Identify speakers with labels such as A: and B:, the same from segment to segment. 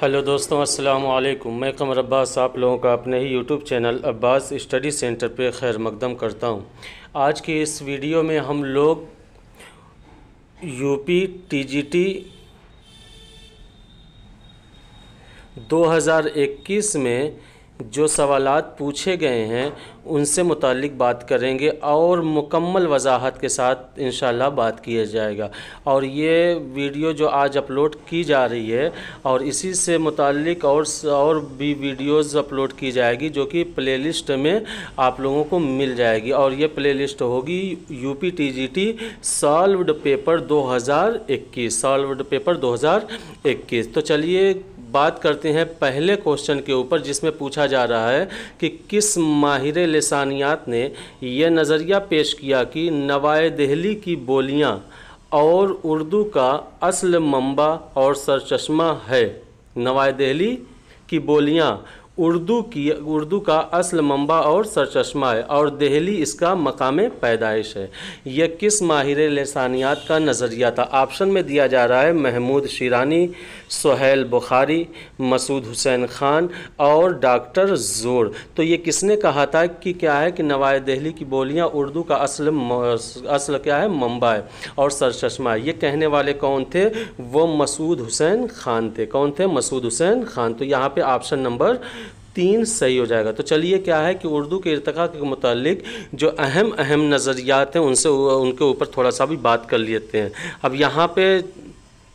A: Hello दोस्तों, अस्सलाम वालेकुम। मैं कमर अब्बास आप लोगों का अपने ही YouTube channel Abbas study centre पे खैर मकदम करता हूँ। आज की इस वीडियो में हम लोग यूपी टीजीटी 2021 में जो सवालात पूछे गए हैं उनसे मुताल्लिक बात करेंगे और मुकम्मल वजाहत के साथ इंशाल्लाह बात किया जाएगा। और ये वीडियो जो आज अपलोड की जा रही है और इसी से मुताल्लिक और भी वीडियोस अपलोड की जाएगी जो कि प्लेलिस्ट में आप लोगों को मिल जाएगी। और ये प्लेलिस्ट होगी यूपी टीजीटी सॉल्व्ड पेपर 2021। तो चलिए बात करते हैं पहले क्वेश्चन के ऊपर, जिसमें पूछा जा रहा है कि किस माहिर लिसानियात ने यह नज़रिया पेश किया कि नवाए दिल्ली की बोलियां और उर्दू का असल मंबा और सरचश्मा है। नवाए दिल्ली की बोलियां उर्दू का असल मंबा और सरचश्मा है और दिल्ली इसका मकाम पैदाइश है। यह किस माहिर लिसानियात का नज़रिया था? ऑप्शन में दिया जा रहा है महमूद शिरानी, सुहेल बुखारी, मसूद हुसैन खान और डॉक्टर जोर। तो ये किसने कहा था कि क्या है कि नवाए दिल्ली की बोलियां उर्दू का असल क्या है, मंबा है और सरचश्मा है। ये कहने वाले कौन थे? वो मसूद हुसैन खान थे। कौन थे? मसूद हुसैन खान। तो यहाँ पे ऑप्शन नंबर 3 सही हो जाएगा। तो चलिए क्या है कि उर्दू के इर्तिका के मुतालिक जो अहम नज़रियात हैं उनके ऊपर थोड़ा सा भी बात कर लेते हैं। अब यहाँ पे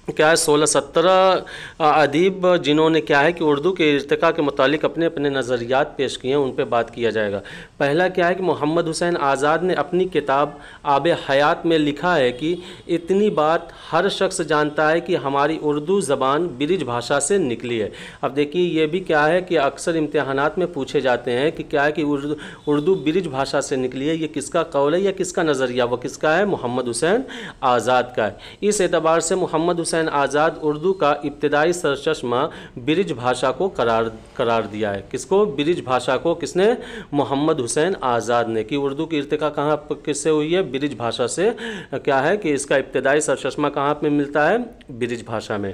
A: क्या है 16-17 अदीब जिन्होंने क्या है कि उर्दू के इर्तिका के मुतालिक अपने अपने नज़रियात पेश किए हैं, उन पे बात किया जाएगा। पहला क्या है कि मोहम्मद हुसैन आज़ाद ने अपनी किताब आब हयात में लिखा है कि इतनी बात हर शख्स जानता है कि हमारी उर्दू ज़बान ब्रिज भाषा से निकली है। अब देखिए ये भी क्या है कि अक्सर इम्तिहानात में पूछे जाते हैं कि क्या है कि उर्दू ब्रिज भाषा से निकली है। ये किसका कौल है या किसका नज़रिया? वो किसका है? मोहम्मद हुसैन आज़ाद का है। इस एतबार से मोहम्मद हुसैन आज़ाद उर्दू का इब्तिदाई सरचश्मा ब्रिज भाषा को करार दिया है। किसको? ब्रिज भाषा को। किसने? मोहम्मद हुसैन आज़ाद ने। कि उर्दू की इर्तिका कहाँ किससे हुई है? ब्रिज भाषा से। क्या है कि इसका इब्तिदाई सरचश्मा कहाँ पे मिलता है? ब्रिज भाषा में।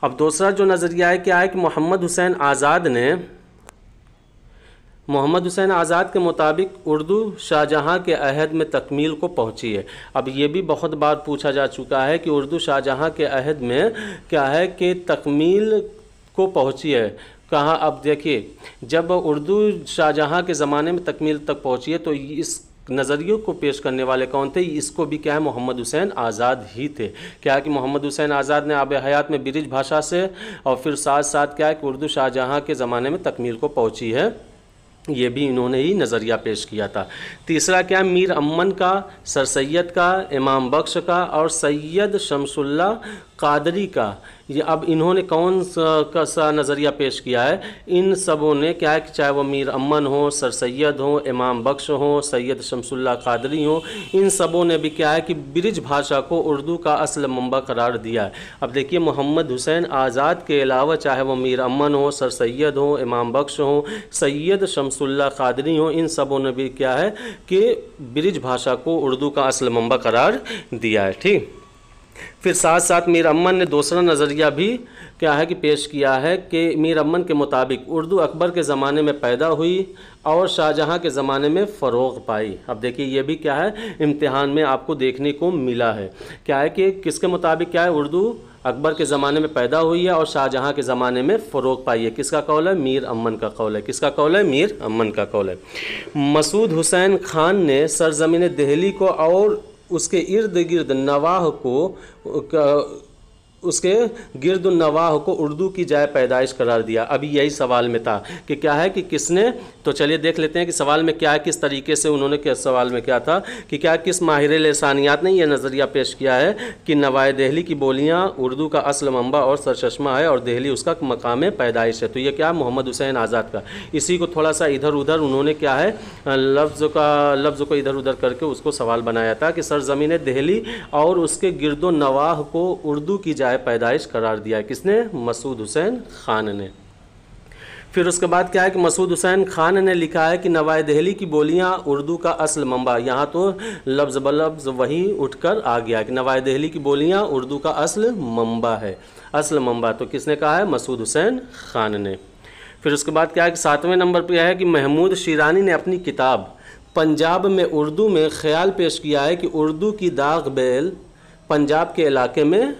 A: अब दूसरा जो नज़रिया है क्या है कि मोहम्मद हुसैन आज़ाद के मुताबिक उर्दू शाहजहाँ के अहद में तकमील को पहुँची है। अब ये भी बहुत बार पूछा जा चुका है कि उर्दू शाहजहाँ के अहद में क्या है कि तकमील को पहुँची है। कहाँ? अब देखिए जब उर्दू शाहजहाँ के ज़माने में तकमील तक पहुँची है तो इस नज़रियों को पेश करने वाले कौन थे? इसको भी क्या है मोहम्मद हुसैन आज़ाद ही थे। क्या है कि मोहम्मद हुसैन आज़ाद ने आब हयात में ब्रिज भाषा से और फिर साथ साथ क्या है कि उर्दू शाहजहाँ के ज़माने में तकमील को पहुँची है, ये भी इन्होंने ही नज़रिया पेश किया था। तीसरा क्या है? मीर अम्मन का, सर सैयद का, इमाम बख्श का और सैयद शमसुल्ला कादरी का। ये अब इन्होंने कौन सा नज़रिया पेश किया है? इन सबों ने क्या है कि चाहे वो मीर अम्मन हो, सर सैयद हो, इमाम बख्श हो, सैयद शमसुल्ला कादरी हो, इन सबों ने भी क्या है कि ब्रिज भाषा को उर्दू का असल मंबा करार दिया है। अब देखिए मोहम्मद हुसैन आज़ाद के अलावा चाहे वो मीर अम्मन हो, सर सैयद हो, इमाम बख्श हो, सैयद शमसुल्ला कादरी हो, इन सबों ने भी क्या है कि ब्रिज भाषा को उर्दू का असल मंबा करार दिया है। ठीक। फिर साथ साथ मीर अम्मन ने दूसरा नज़रिया भी क्या है कि पेश किया है कि मीर अम्मन के मुताबिक उर्दू अकबर के ज़माने में पैदा हुई और शाहजहाँ के ज़माने में फ़रोग़ पाई। अब देखिए ये भी क्या है इम्तिहान में आपको देखने को मिला है। क्या है कि किसके मुताबिक क्या है? उर्दू अकबर के ज़माने में पैदा हुई है और शाहजहाँ के ज़माने में फ़रोग़ पाई है। किसका कौल है? मीर अम्मन का कौल है। किसका कौल है? मीर अम्मन का कौल है। मसूद हुसैन खान ने सरज़मीन दिल्ली को और उसके इर्द गिर्द नवाह को उर्दू की जाए पैदाइश करार दिया। अभी यही सवाल में था कि क्या है कि किसने। तो चलिए देख लेते हैं कि सवाल में क्या है, किस तरीके से उन्होंने किस सवाल में क्या था कि क्या किस माहिर लिसानियात ने यह नज़रिया पेश किया है कि नवाए दिल्ली की बोलियां उर्दू का असल मंबा और सरचश्मा है और दिल्ली उसका मकाम पैदाइश है। तो ये क्या है? मोहम्मद हुसैन आज़ाद का। इसी को थोड़ा सा इधर उधर उन्होंने क्या है लफ्ज़ को इधर उधर करके उसको सवाल बनाया था कि सरज़मीन दिल्ली और उसके गिरदो नवाह को उर्दू की जाए पैदाइश करार दिया है। किसने? मसूद हुसैन खान ने। फिर उसके बाद क्या है कि मसूद हुसैन खान ने लिखा है कि नवाई दिल्ली की बोलियां उर्दू का असल मंबा। यहाँ तो लफ्ज़ ब लफ्ज़ वही उठकर आ गया कि नवाई दिल्ली की बोलियां उर्दू का असल मंबा है। असल मंबा तो किसने कहा है? मसूद हुसैन खान ने। फिर उसके बाद क्या है कि 7वें नंबर पर है कि महमूद शिरानी ने अपनी किताब पंजाब में उर्दू में ख्याल पेश किया है कि उर्दू की दाग बेल पंजाब के इलाके में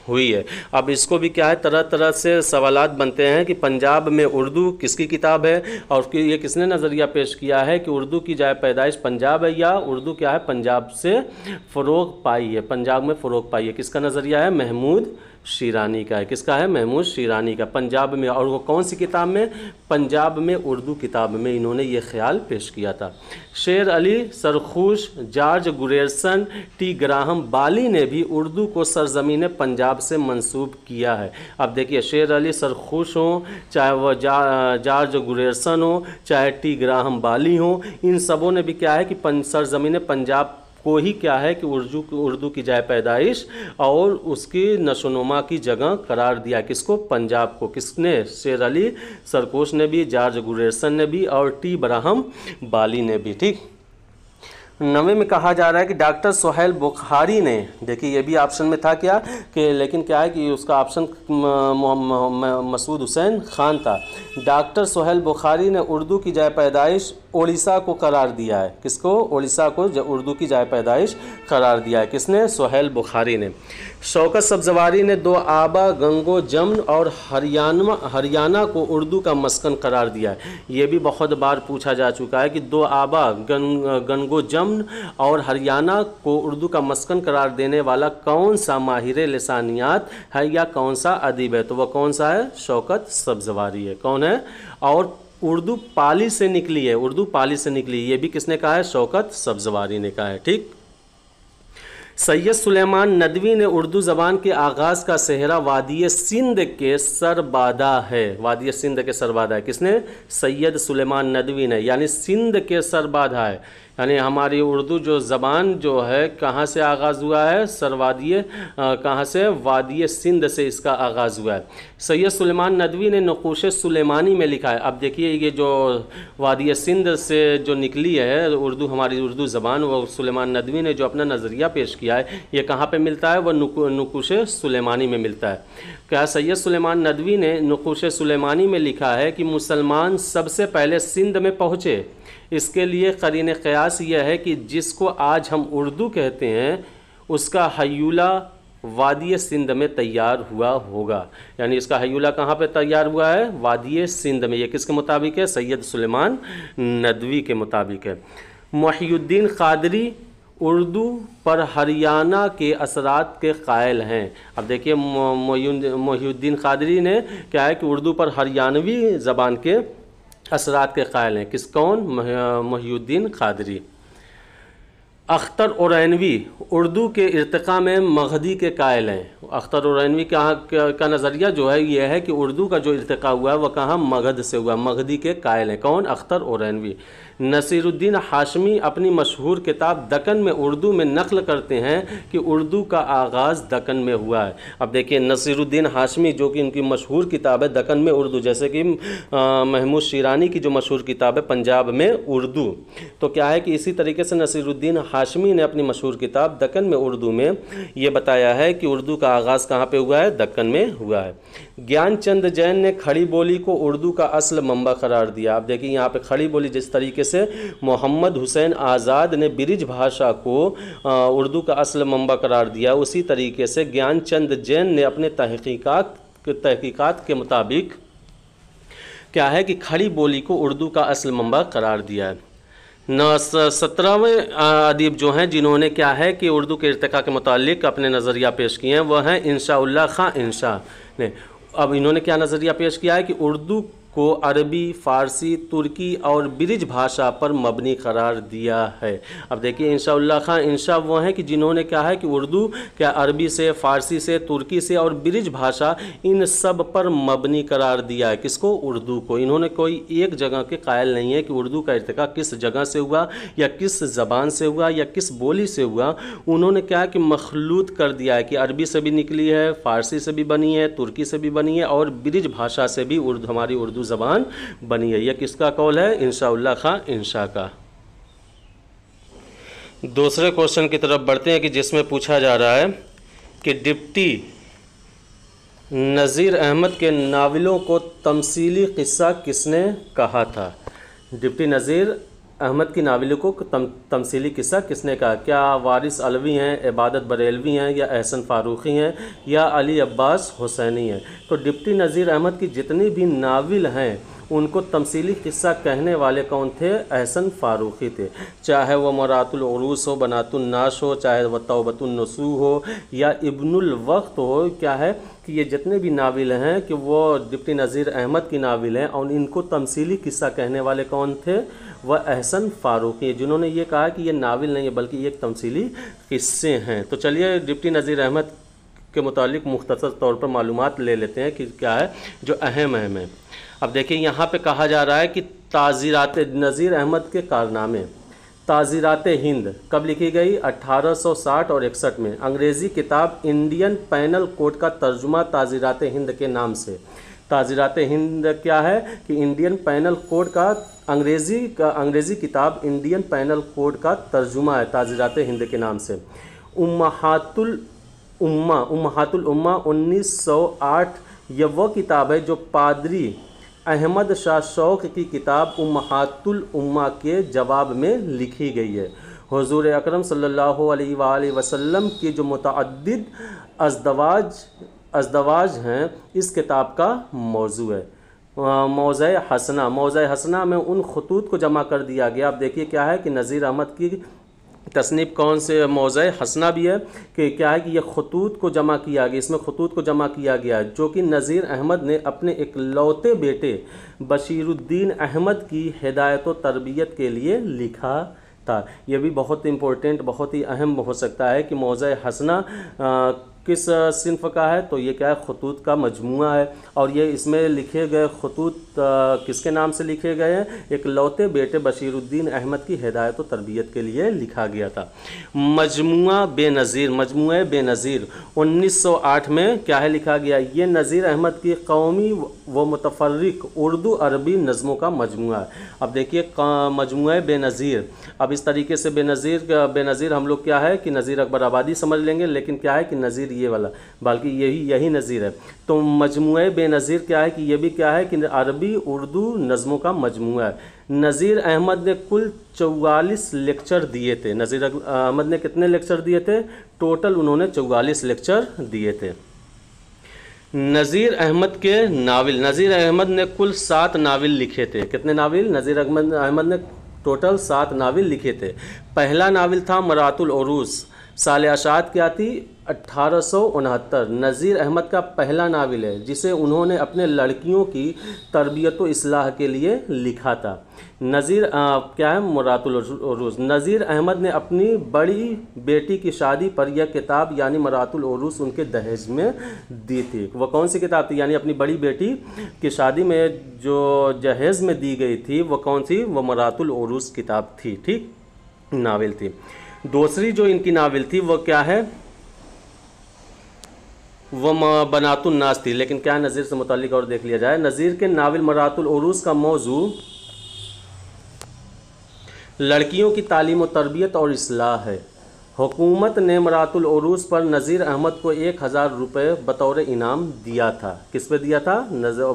A: हुई है। अब इसको भी क्या है, तरह तरह से सवालात बनते हैं कि पंजाब में उर्दू किसकी किताब है और ये किसने नज़रिया पेश किया है कि उर्दू की जाए पैदाइश पंजाब है या उर्दू क्या है पंजाब से फ़रोग पाई है, पंजाब में फ़रोग पाई है। किसका नज़रिया है? महमूद शिरानी का है। किसका है? महमूद शिरानी का। पंजाब में, और वो कौन सी किताब में? पंजाब में उर्दू किताब में इन्होंने ये ख्याल पेश किया था। शेर अली सरखुश, जॉर्ज ग्रेयर्सन, टी ग्राहम बाली ने भी उर्दू को सरजमीन पंजाब से मंसूब किया है। अब देखिए, शेर अली सरखुश हो, चाहे वह जॉर्ज ग्रेयर्सन हो, चाहे टी ग्राहम बाली हो, इन सबों ने भी क्या है कि सरजमीन पंजाब को ही क्या है कि उर्दू की जाए पैदाइश और उसकी नशोनुमा की जगह करार दिया। किसको? पंजाब को। किसने? शेर अली सरकोश ने भी, जॉर्ज ग्रेयर्सन ने भी और टी ग्राहम बाली ने भी। ठीक। 9वें में कहा जा रहा है कि डॉक्टर सुहेल बुखारी ने, देखिए ये भी ऑप्शन में था क्या कि, लेकिन क्या है कि उसका ऑप्शन मसूद हुसैन खान था। डॉक्टर सुहेल बुखारी ने उर्दू की जाए पैदाइश उड़ीसा को करार दिया है। किसको? उड़ीसा को उर्दू की जाए पैदाइश करार दिया है। किसने? सुहेल बुखारी ने। शौकत सब्जवारी ने दो आबा गंगो जमन और हरियाणा को उर्दू का मस्कन करार दिया है। ये भी बहुत बार पूछा जा चुका है कि दो आबा गंगो जमन और हरियाणा को उर्दू का मस्कन करार देने वाला कौन सा माहिर लिसानियात है या कौन सा अदीब है? तो वह कौन सा है? शौकत सब्जवारी है। कौन है? और उर्दू पाली से निकली है, उर्दू पाली से निकली। ये भी किसने कहा है? शौकत सब्जवारी ने कहा है। ठीक। सैयद सुलेमान नदवी ने उर्दू ज़बान के आगाज़ का सेहरा वादी सिंध के सरबादा है। वादी सिंध के सरबादा है। किसने? सैयद सुलेमान नदवी ने, यानी सिंध के सरबादा है। यानी हमारी उर्दू जो ज़बान जो है कहाँ से आगाज़ हुआ है? सरवादी कहाँ से? वादी सिंध से इसका आगाज़ हुआ है। सैयद सुलेमान नदवी ने नक़ूश सुलेमानी में लिखा है। अब देखिए ये जो वादी सिंध से जो निकली है उर्दू, हमारी उर्दू ज़बान, वो सुलेमान नदवी ने जो अपना नज़रिया पेश किया है, ये कहाँ पे मिलता है? वह नक़ूश सुलेमानी में मिलता है। क्या सैयद सुलेमान नदवी ने नक़ूश सुलेमानी में लिखा है कि मुसलमान सबसे पहले सिंध में पहुँचे। इसके लिए क़रीन क़यास यह है कि जिसको आज हम उर्दू कहते हैं उसका हयूला वादी सिंध में तैयार हुआ होगा। यानी इसका हयूला कहाँ पे तैयार हुआ है? वादी सिंध में। ये किसके मुताबिक है? सैयद सुलेमान नदवी के मुताबिक है। मोहिउद्दीन क़ादरी उर्दू पर हरियाणा के असरात के कायल हैं। अब देखिए मोहिउद्दीन क़ादरी ने क्या है कि उर्दू पर हरियाणवी ज़बान के असरात के कायल हैं। किस? कौन? मोहिउद्दीन क़ादरी। अख्तर औरैनवी उर्दू के इर्तिक़ा में मगधी के कायल हैं। अख्तर औरैनवी का नज़रिया जो है ये है कि उर्दू का जो इर्तिक़ा हुआ है वह कहाँ? मगध से हुआ। मगधी के कायल हैं। कौन? अख्तर औरैनवी। नसीरुद्दीन हाशमी अपनी मशहूर किताब दक्कन में उर्दू में नक़ल करते हैं कि उर्दू का आगाज़ दक्कन में हुआ है। अब देखिए नसीरुद्दीन हाशमी जो कि इनकी मशहूर किताब है दक्कन में उर्दू, जैसे कि महमूद शिरानी की जो मशहूर किताब है पंजाब में उर्दू, तो क्या है कि इसी तरीके से नसीरुद्दीन हाशमी ने अपनी मशहूर किताब दक्कन में उर्दू में ये बताया है कि उर्दू का आगाज़ कहाँ पे हुआ है? दक्कन में हुआ है। ज्ञानचंद जैन ने खड़ी बोली को उर्दू का असल मंबा करार दिया। अब देखिए यहाँ पे खड़ी बोली जिस तरीके से मोहम्मद हुसैन आज़ाद ने ब्रिज भाषा को उर्दू का असल मंबा करार दिया, उसी तरीके से ज्ञानचंद जैन ने अपने तहकीकात के मुताबिक क्या है कि खड़ी बोली को उर्दू का असल मंबा करार दिया है। 17वें अदीब जो हैं जिन्होंने क्या है कि उर्दू के इर्तिक़ा के मुतालिक अपने नज़रिया पेश किए हैं वह हैं इंशाउल्लाह खां इंशा ने। अब इन्होंने क्या नज़रिया पेश किया है कि उर्दू को अरबी, फ़ारसी, तुर्की और ब्रिज भाषा पर मबनी करार दिया है। अब देखिए इंशाउल्लाह खां इंशा वो हैं कि जिन्होंने क्या है कि उर्दू क्या अरबी से, फ़ारसी से, तुर्की से और ब्रिज भाषा इन सब पर मबनी करार दिया है। किसको? उर्दू को। इन्होंने कोई एक जगह के कायल नहीं है कि उर्दू का इर्तिक़ा किस जगह से हुआ या किस ज़बान से हुआ या किस बोली से हुआ। उन्होंने क्या है कि मखलूत कर दिया है कि अरबी से भी निकली है, फ़ारसी से भी बनी है, तुर्की से भी बनी है और ब्रिज भाषा से भी हमारी उर्दू ज़बान बनी है। यह किसका कौल है? इंशाउल्लाह खां इंशा का। दूसरे क्वेश्चन की तरफ बढ़ते हैं कि जिसमें पूछा जा रहा है कि डिप्टी नज़ीर अहमद के नावलों को तमसीली क़िस्सा किसने कहा था? डिप्टी नज़ीर अहमद की नावलों को तमसीली किस्सा किसने कहा? क्या वारिस अलवी हैं, इबादत बरेलवी हैं, या एहसन फ़ारूक़ी हैं, या अली अब्बास हुसैनी हैं? तो डिप्टी नज़ीर अहमद की जितनी भी नावल हैं उनको तमसीली किस्सा कहने वाले कौन थे? एहसन फ़ारूक़ी थे। चाहे वह मरातुल उरूस हो, बनातुन नाश हो, चाहे वह तौबतुन नसूह हो, या इब्नुल वक्त हो, क्या है कि ये जितने भी नावल हैं कि वो डिप्टी नज़ीर अहमद की नावल हैं और इनको तमसीली किस्सा कहने वाले कौन थे? वह एहसन फ़ारूक़ी, जिन्होंने ये कहा कि ये नावल नहीं है बल्कि ये एक तमसीली किस्से हैं। तो चलिए डिप्टी नज़ीर अहमद के मुतालिक मुख्तसर तौर पर मालूमात ले लेते हैं कि क्या है जो अहम है। अब देखिए यहाँ पे कहा जा रहा है कि ताज़ीरात नज़ीर अहमद के कारनामे। ताज़ीरात हिंद कब लिखी गई? 1860 और 61 में। अंग्रेज़ी किताब इंडियन पैनल कोड का तर्जुमा ताज़ीरात हिंद के नाम से। ताज़ीरात हिंद क्या है कि इंडियन पैनल कोड का अंग्रेज़ी किताब इंडियन पैनल कोड का तर्जुमा है ताज़ीरात हिंद के नाम से। उम्महातुल उम्मा 1908 यह वो किताब है जो पादरी अहमद शाह शौक़ की किताब उम्महातुल उम्मा के जवाब में लिखी गई है। हुज़ूर अकरम सल्लल्लाहु अलैहि वसल्लम की जो मुतअद्दिद अज़दवाज हैं इस किताब का मौजू है। मौज़े हसना में उन खतूत को जमा कर दिया गया। अब देखिए क्या है कि नज़ीर अहमद की तसनीफ़ कौन से मौज़े हसना भी है कि क्या है कि यह खतूत को जमा किया गया, इसमें खतूत को जमा किया गया जो कि नज़ीर अहमद ने अपने इकलौते बेटे बशीरुद्दीन अहमद की हिदायत व तरबियत के लिए लिखा था। यह भी बहुत इम्पोर्टेंट, बहुत ही अहम हो सकता है कि मौज़े हसना किस सिन्फ का है? तो ये क्या है? खतूत का मजमूआ है। और ये इसमें लिखे गए खतूत किसके नाम से लिखे गए हैं? इकलौते बेटे बशीरुद्दीन अहमद की हिदायत व तरबियत के लिए लिखा गया था। मजमूआ बेनज़ीर 1908 में क्या है लिखा गया? ये नज़ीर अहमद की कौमी व मुतफर्रिक उर्दू अरबी नज़मों का मजमूआ है। अब देखिए मजमूआ बेनज़ीर, अब इस तरीके से बेनज़ीर हम लोग क्या है कि नज़ीर अकबर आबादी समझ लेंगे, लेकिन क्या है कि नज़ीर ये वाला, बल्कि यही नज़ीर है। तो मजमूआ बेनज़ीर क्या है कि ये भी क्या है कि अरबी उर्दू नज़मों का मजमूआ है। नज़ीर अहमद ने कुल 44 लेक्चर दिए थे। नज़ीर अहमद ने कितने लेक्चर दिए थे? टोटल उन्होंने 44 लेक्चर दिए थे। नज़ीर अहमद के नावल, नज़ीर अहमद ने कुल 7 नावल लिखे थे। कितने नावल? नज़ीर अहमद ने टोटल 7 नावल लिखे थे। पहला नावल था मरातुल उरूस। साल आशात क्या थी? 1869। नज़ीर अहमद का पहला नावल है जिसे उन्होंने अपने लड़कियों की तरबियत व इस्लाह के लिए लिखा था। क्या है? मरातुल उरूस। नज़ीर अहमद ने अपनी बड़ी बेटी की शादी पर यह किताब यानी मरातुल उरूस उनके दहेज में दी थी। वह कौन सी किताब थी? यानी अपनी बड़ी बेटी की शादी में जो जहेज़ में दी गई थी वह कौन सी? वह मरातुल उरूस किताब थी। ठीक, नावल थी। दूसरी जो इनकी नावल थी वह क्या है? वह बनातुन नास थी। लेकिन क्या नज़ीर से मुतालिक और देख लिया जाए। नज़ीर के नावल मरातुल उरूस का मौजू लड़कियों की तालीम और तरबियत और इस्लाह है। हुकूमत ने मरातुल उरूस पर नज़ीर अहमद को 1000 रुपये बतौर इनाम दिया था। किस पे दिया था?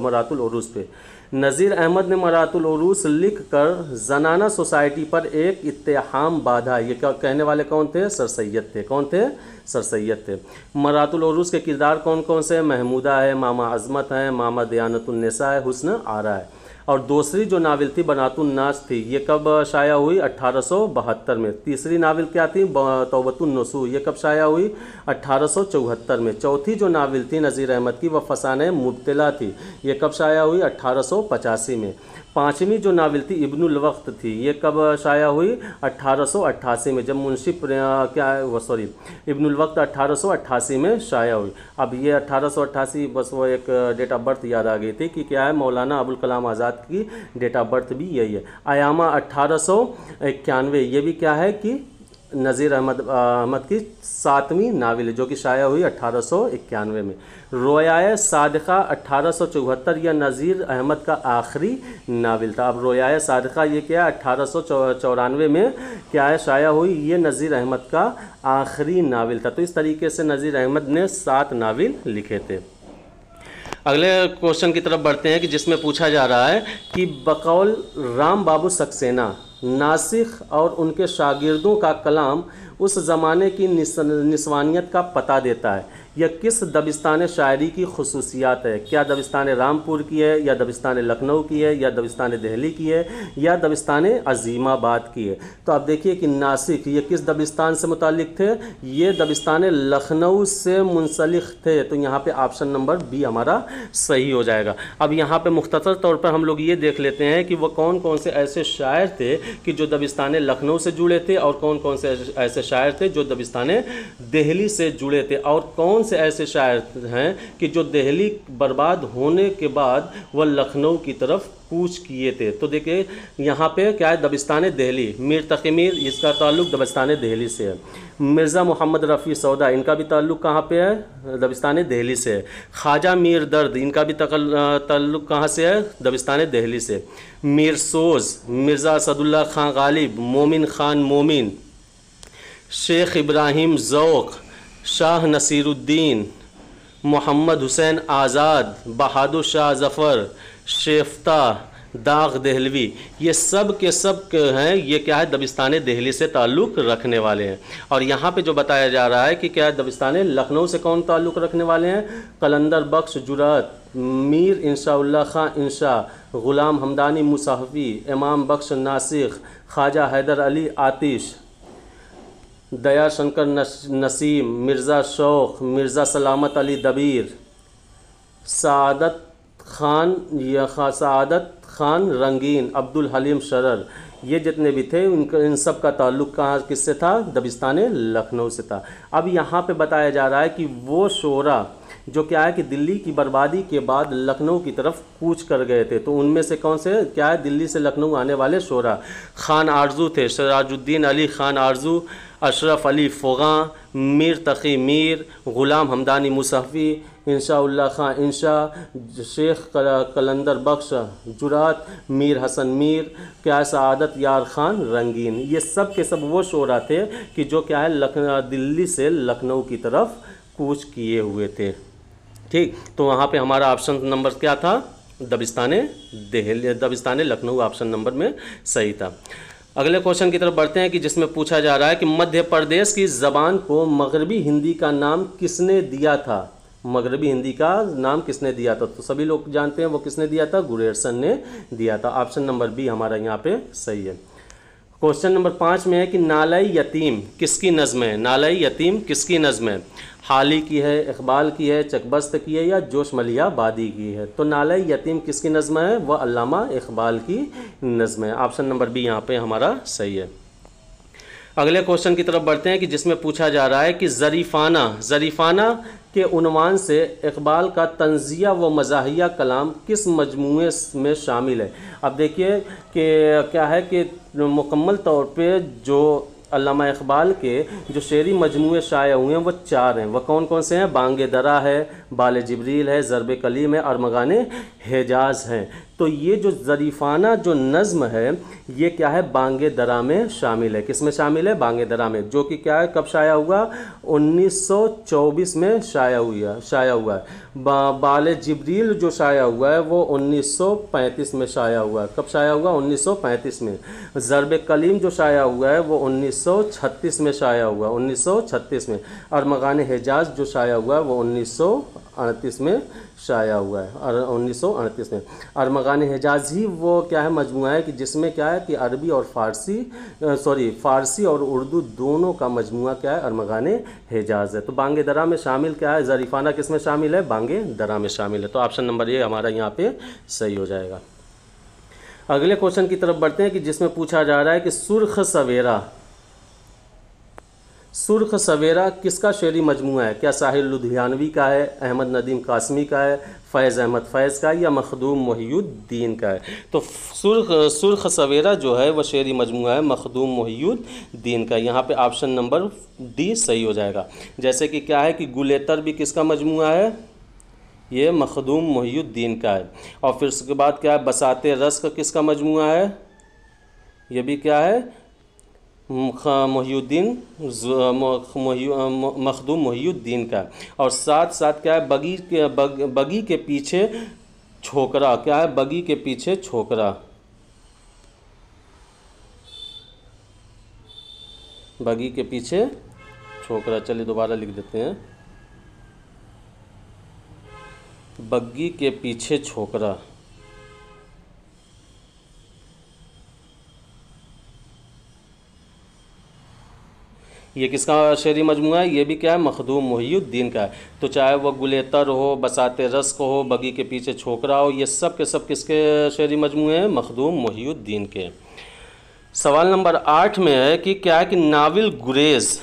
A: मरातुल उरूस पे। नज़ीर अहमद ने मरातुल उरूस लिख कर ज़नाना सोसाइटी पर एक इत्तेहाम बांधा। ये कहने वाले कौन थे? सर सैयद थे। कौन थे? सर सैयद थे। मरातुल उरूस के किरदार कौन कौन से? महमूदा है, मामा अज़मत है, मामा दयानतुन्निसा है, हुस्न आरा है। और दूसरी जो नावल थी बनातुन नास थी, ये कब शाया हुई? 1872 में। तीसरी नावल क्या थी? तौबतुन नसूह, ये कब शाया हुई? 1874 में। चौथी जो नावल थी नज़ीर अहमद की वह फसाने मुब्तला थी, ये कब शाया हुई? 1885 में। पाँचवीं जो नावल थी इब्नुल वक्त थी, ये कब शाया हुई? 1888 में, जब मुंशी इब्नुल वक्त 1888 में शाया हुई। अब ये 1888 बस वो एक डेट ऑफ बर्थ याद आ गई थी कि क्या है, मौलाना अबुल कलाम आज़ाद की डेट ऑफ बर्थ भी यही है। आयामा 1891, ये भी क्या है कि नज़ीर अहमद की 7वीं नावल है जो कि शाया हुई 1891 में। रोयाए सादिक़ा 1874 यह नज़ीर अहमद का आखिरी नावल था। अब रोयाए सादिक़ा ये क्या है 1894 में क्या है शाया हुई, ये नज़ीर अहमद का आखिरी नावल था। तो इस तरीके से नज़ीर अहमद ने 7 नावल लिखे थे। अगले क्वेश्चन की तरफ बढ़ते हैं कि जिसमें पूछा जा रहा है कि बकौल राम बाबू सक्सेना नासिख और उनके शागिर्दों का कलाम उस ज़माने की निस्वानियत का पता देता है। यह किस दबिस्तान शायरी की खसूसियात है? क्या दबिस्तान रामपुर की है, या दबिस्तान लखनऊ की है, या दबिस्तान दिल्ली की है, या दबिस्तान अजीमाबाद की है? तो आप देखिए कि नासिक ये किस दबिस्तान से मुतालिक थे? ये दबिस्तान लखनऊ से मुंसलिक थे। तो यहाँ पे ऑप्शन नंबर बी हमारा सही हो जाएगा। अब यहाँ पे मुख्तसर तौर पर हम लोग ये देख लेते हैं कि वो कौन कौन से ऐसे शायर थे कि जो दबिस्तान लखनऊ से जुड़े थे, और कौन कौन से ऐसे शायर थे जो दबिस्तान दिल्ली से जुड़े थे, और कौन से ऐसे शायर हैं कि जो दिल्ली बर्बाद होने के बाद वह लखनऊ की तरफ कूच किए थे। तो देखिए यहाँ पे क्या है, दबिस्तान दिल्ली, मीर तक़ी मीर इसका ताल्लुक़ दबिस्तान दिल्ली से है। मिर्ज़ा मोहम्मद रफ़ी सौदा इनका भी ताल्लुक़ कहाँ पे है? दबिस्तान दिल्ली से है। ख्वाजा मीर दर्द इनका भी ताल्लुक़ कहाँ से है? दबिस्तान दिल्ली से। मीर सोज़ मिर्ज़ा असदुल्ला खान गालिब, मोमिन खान मोमिन, शेख इब्राहिम ज़ौक़, शाह नसीरुद्दीन, मोहम्मद हुसैन आज़ाद, बहादुर शाह ज़फ़र, शेफ्ता, दाग दहलवी, ये सब के सब हैं, ये क्या है दबिस्तान दिल्ली से ताल्लुक़ रखने वाले हैं। और यहाँ पे जो बताया जा रहा है कि क्या है दबिस्तान लखनऊ से कौन ताल्लुक़ रखने वाले हैं? कलंदर बख्श जुरात, मीर इंशाउल्लाह खां इंशा, ग़ुलाम हमदानी मुसाहफ़ी, इमाम बख्श नासिख, ख्वाजा हैदर अली आतिश, दया शंकर नसीम, मिर्ज़ा शौक़, मिर्ज़ा सलामत अली दबीर, सादत खान रंगीन, अब्दुल हलीम शरर, ये जितने भी थे इन सब का ताल्लुक़ कहाँ किससे था? दबिस्तान लखनऊ से था। अब यहाँ पे बताया जा रहा है कि वो शोरा जो क्या है कि दिल्ली की बर्बादी के बाद लखनऊ की तरफ कूच कर गए थे, तो उनमें से कौन से क्या है दिल्ली से लखनऊ आने वाले शोरा? खान आरजू थे, सिराजुद्दीन अली खान आरजू, अशरफ अली फ़ुग़ा, मीर तक़ी मीर, ग़ुलाम हमदानी मुसाफ़ी, इंशाउल्लाह खां इंशा, शेख कलंदर बख्श जुरात, मीर हसन मीर, क्या सआदत यार खान रंगीन। ये सब के सब वो शोरा थे कि जो क्या है दिल्ली से लखनऊ की तरफ कूच किए हुए थे। ठीक, तो वहाँ पे हमारा ऑप्शन नंबर क्या था? दबिस्तान दिल्ली, दबिस्तान लखनऊ ऑप्शन नंबर में सही था। अगले क्वेश्चन की तरफ बढ़ते हैं कि जिसमें पूछा जा रहा है कि मध्य प्रदेश की ज़बान को मगरबी हिंदी का नाम किसने दिया था? मगरबी हिंदी का नाम किसने दिया था? तो सभी लोग जानते हैं वो किसने दिया था? गुरेरसन ने दिया था। ऑप्शन नंबर बी हमारा यहाँ पे सही है। क्वेश्चन नंबर 5 में है कि नालाई यतीम किसकी नज़्म है? नालाई यतीम किसकी नज़्म है? हाली की है, इकबाल की है, चकबस्त की है, या जोश मलियाबादी की है? तो नालाई यतीम किसकी नज़्म है? वह अल्लामा इकबाल की नज़्म है। ऑप्शन नंबर बी यहाँ पे हमारा सही है। अगले क्वेश्चन की तरफ बढ़ते हैं कि जिसमें पूछा जा रहा है कि ज़रीफ़ाना के उन्वान से इकबाल का तंज़िया व मज़ाहिया कलाम किस मजमूए में शामिल है? अब देखिए कि क्या है कि मुकम्मल तौर पे जो अल्लामा इकबाल के जो शेरी मजमूए शाया हुए हैं वो 4 हैं। वह कौन कौन से हैं? बांगे दरा है, बाले जिब्रील है, ज़रब कलीम है, अरमगाने हिजाज हैं। तो ये जो ज़रीफ़ाना जो नज़्म है ये क्या है? बांगे दरा में शामिल है। किस में शामिल है? बांगे दरा में, जो कि क्या है कब शाया हुआ? 1924 में शाया हुआ है। बाले जिब्रील जो शाया हुआ है वो 1935 में शाया हुआ है। कब शाया हुआ? 1935 में। ज़रब कलीम जो शाया हुआ है वो 1936 में शाया हुआ, 1936 में। अरमगान हिजाज जो शाया हुआ है वो 1938 में शाया हुआ है, और 1938 में। अरमगान हिजाज ही वो क्या है मजमूआ है कि जिसमें क्या है कि अरबी और फ़ारसी और उर्दू दोनों का मजमूआ क्या है? अरमगान हिजाज है। तो बांगे दरा में शामिल क्या है? ज़रीफ़ाना किस में शामिल है? बांगे दरा में शामिल है। तो ऑप्शन नंबर ये हमारा यहाँ पे सही हो जाएगा। अगले क्वेश्चन की तरफ बढ़ते हैं कि जिसमें पूछा जा रहा है कि सुर्ख सवेरा किसका शेरी मजमूआ है? क्या साहिर लुधियानवी का है, अहमद नदीम कासमी का है, फैज़ अहमद फैज़ का या मखदूम मोहियुद्दीन का है? तो सुर्ख सवेरा जो है वह शेरी मजमूआ है मखदूम मोहियुद्दीन का। यहाँ पे ऑप्शन नंबर डी सही हो जाएगा। जैसे कि क्या है कि गुलेतर भी किसका मजमूआ है? ये मखदूम मोहियुद्दीन का है। और फिर उसके बाद क्या है, बसाते रस्क किसका मजमूआ है? ये भी क्या है? मोहियुद्दीन मखदूम मोहियुद्दीन का। और साथ साथ क्या है, बगी के पीछे छोकरा, क्या है? बगी के पीछे छोकरा, बगी के पीछे छोकरा। चलिए दोबारा लिख देते हैं, बग्गी के पीछे छोकरा। ये किसका शेरी मजमूआ है? ये भी क्या है? मखदूम मोहियुद्दीन का है। तो चाहे वह गुलेतर हो, बसाते रस्क हो, बगी के पीछे छोकरा हो, ये सब के सब किसके शेरी मजमूए हैं? मखदूम मोहियुद्दीन के। सवाल नंबर 8 में है कि क्या है कि नाविल गुरेज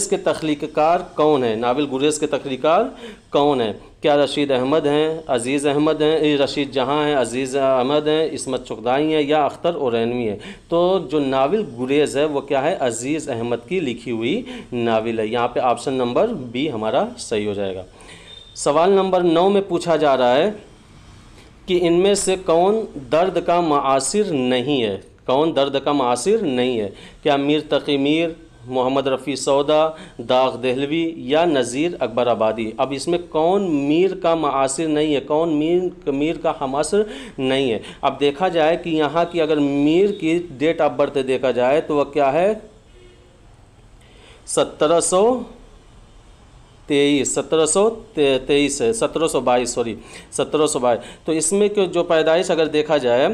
A: के तख्लीक़कार कौन है? नाविल गुरेज के तख्लीक़कार कौन है? क्या रशीद अहमद हैं, अज़ीज़ अहमद हैं, रशीद जहाँ हैं, अज़ीज़ अहमद हैं, इसमत चुगदाई हैं या अख्तर ओरैनवी है? तो जो नाविल गुरेज है वो क्या है? अज़ीज़ अहमद की लिखी हुई नाविल है। यहाँ पे ऑप्शन नंबर बी हमारा सही हो जाएगा। सवाल नंबर 9 में पूछा जा रहा है कि इनमें से कौन दर्द का मुआसिर नहीं है? कौन दर्द का मुआसिर नहीं है? क्या मीर तक़ी मीर, मोहम्मद रफ़ी सौदा, दाग दहलवी या नज़ीर अकबर आबादी? अब इसमें कौन मीर का मुआसिर नहीं है, कौन मीर का हमासर नहीं है? अब देखा जाए कि यहाँ की अगर मीर की डेट ऑफ बर्थ देखा जाए तो वह क्या है? 1723 है, 1722। तो इसमें जो पैदाइश अगर देखा जाए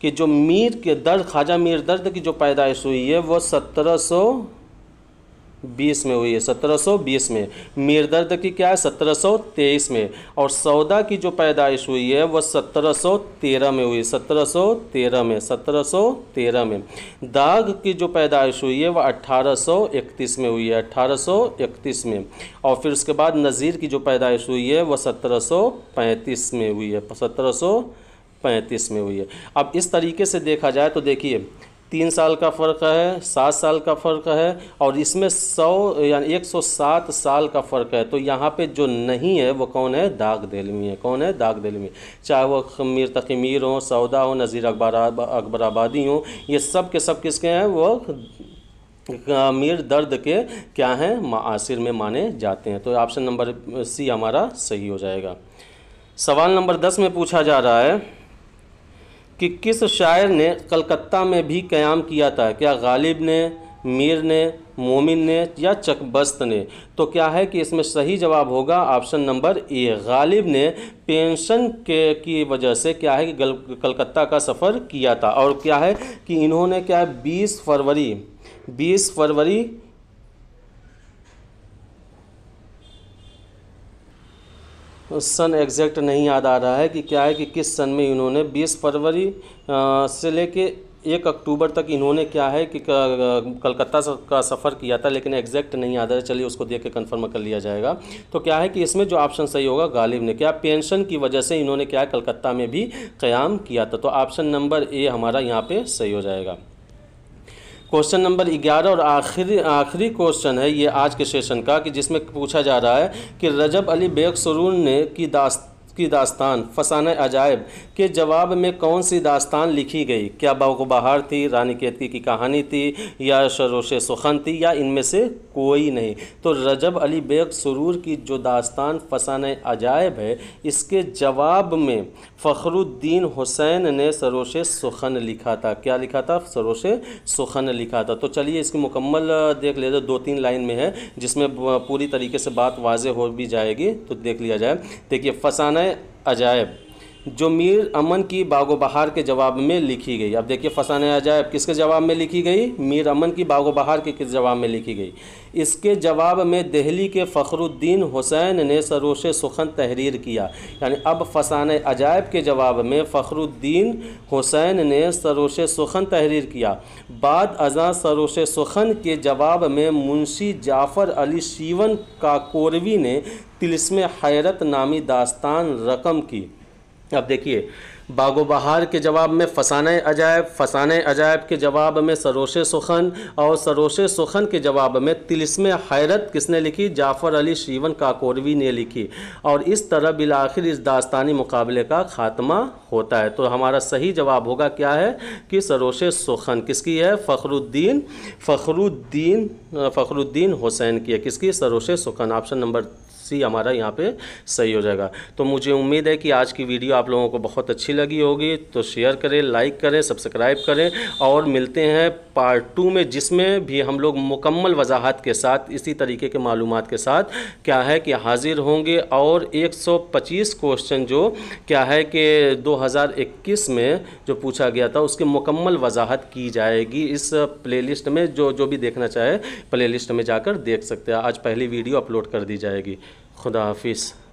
A: कि जो मीर के दर्द, ख्वाजा मीर दर्द की जो पैदाइश हुई है वो 1720 में हुई है। 1720 में। मीर दर्द की क्या है? 1723 में। और सौदा की जो पैदाइश हुई है वो 1713 में हुई, 1713 में। दाग की जो पैदाइश हुई है वह 1831 में हुई है, 1831 में। और फिर उसके बाद नज़ीर की जो पैदाइश हुई है वह 1735 में हुई है, 1735 में हुई है। अब इस तरीके से देखा जाए तो देखिए 3 साल का फ़र्क है, 7 साल का फ़र्क है और इसमें 100 यानी 107 साल का फ़र्क है। तो यहाँ पे जो नहीं है वो कौन है? दाग दहलवी है। कौन है? दाग दहलवी। चाहे वो मीर तक़ी मीर हो, सौदा हो, नज़ीर अकबर आबादी हो, ये सब के सब किसके हैं? वो मीर दर्द के क्या हैं? मुआसिर में माने जाते हैं। तो ऑप्शन नंबर सी हमारा सही हो जाएगा। सवाल नंबर 10 में पूछा जा रहा है कि किस शायर ने कलकत्ता में भी क़याम किया था? क्या गालिब ने, मीर ने, मोमिन ने या चकबस्त ने? तो क्या है कि इसमें सही जवाब होगा ऑप्शन नंबर ए, गालिब ने पेंशन की वजह से क्या है कि कलकत्ता का सफ़र किया था। और क्या है कि इन्होंने क्या है 20 फरवरी सन एग्जैक्ट नहीं याद आ रहा है कि क्या है कि किस सन में इन्होंने 20 फरवरी से लेके 1 अक्टूबर तक इन्होंने क्या है कि कलकत्ता का सफ़र किया था, लेकिन एग्जैक्ट नहीं याद है। चलिए उसको देख के कंफर्म कर लिया जाएगा। तो क्या है कि इसमें जो ऑप्शन सही होगा गालिब ने, क्या पेंशन की वजह से इन्होंने क्या है कलकत्ता में भी क़याम किया था। तो ऑप्शन नंबर ए हमारा यहाँ पे सही हो जाएगा। क्वेश्चन नंबर 11 और आखिरी क्वेश्चन है ये आज के सेशन का, कि जिसमें पूछा जा रहा है कि रजब अली बेग सुरूर ने की दास्तान फसाने अजायब के जवाब में कौन सी दास्तान लिखी गई? क्या बागो-बहार थी, रानी केतकी की कहानी थी या सरोशे सुखन थी या इनमें से कोई नहीं? तो रजब अली बेग सुरूर की जो दास्तान फसाने अजायब है इसके जवाब में फ़खरुद्दीन हुसैन ने सरोशे सुखन लिखा था। क्या लिखा था? सरोशे सुखन लिखा था। तो चलिए इसकी मुकम्मल देख लेते, 2-3 लाइन में है जिसमें पूरी तरीके से बात वाज़े हो भी जाएगी, तो देख लिया जाए। देखिए फसाने अजायब जो मीर अमन की बागो बहार के जवाब में लिखी गई। अब देखिए फसाने अजायब किसके जवाब में लिखी गई? मीर अमन की बागो बहार के किस जवाब में लिखी गई? इसके जवाब में दिल्ली के फ़खरुद्दीन हुसैन ने सरोश सुखन तहरीर किया। यानी अब फसाने अजायब के जवाब में फ़खरुद्दीन हुसैन ने सरोश सुखन तहरीर किया। बाद अज़ां सरोश सुखन के जवाब में मुंशी जाफ़र अली शीवन काकोरवी ने तिलिस्म हैरत नामी दास्तान रकम की। अब देखिए बागो बहार के जवाब में फसाने अजायब के जवाब में सरोश सुखन, और सरोश सुखन के जवाब में तिलिस्म हैरत किसने लिखी? जाफ़र अली शीवन काकोरवी ने लिखी। और इस तरह बिलाखिर इस दास्तानी मुकाबले का ख़ात्मा होता है। तो हमारा सही जवाब होगा क्या है कि सरोश सुखन किसकी है? फ़खरुद्दीन हुसैन की है। किसकी? सरोश सुखन। ऑप्शन नंबर सी हमारा यहाँ पे सही हो जाएगा। तो मुझे उम्मीद है कि आज की वीडियो आप लोगों को बहुत अच्छी लगी होगी। तो शेयर करें, लाइक करें, सब्सक्राइब करें, और मिलते हैं पार्ट 2 में, जिसमें भी हम लोग मुकम्मल वजाहत के साथ इसी तरीके के मालूमात के साथ क्या है कि हाजिर होंगे। और 125 क्वेश्चन जो क्या है कि 2021 में जो पूछा गया था उसकी मुकम्मल वजाहत की जाएगी इस प्लेलिस्ट में। जो भी देखना चाहे प्लेलिस्ट में जाकर देख सकते हैं। आज पहली वीडियो अपलोड कर दी जाएगी। खुदा हाफिज़।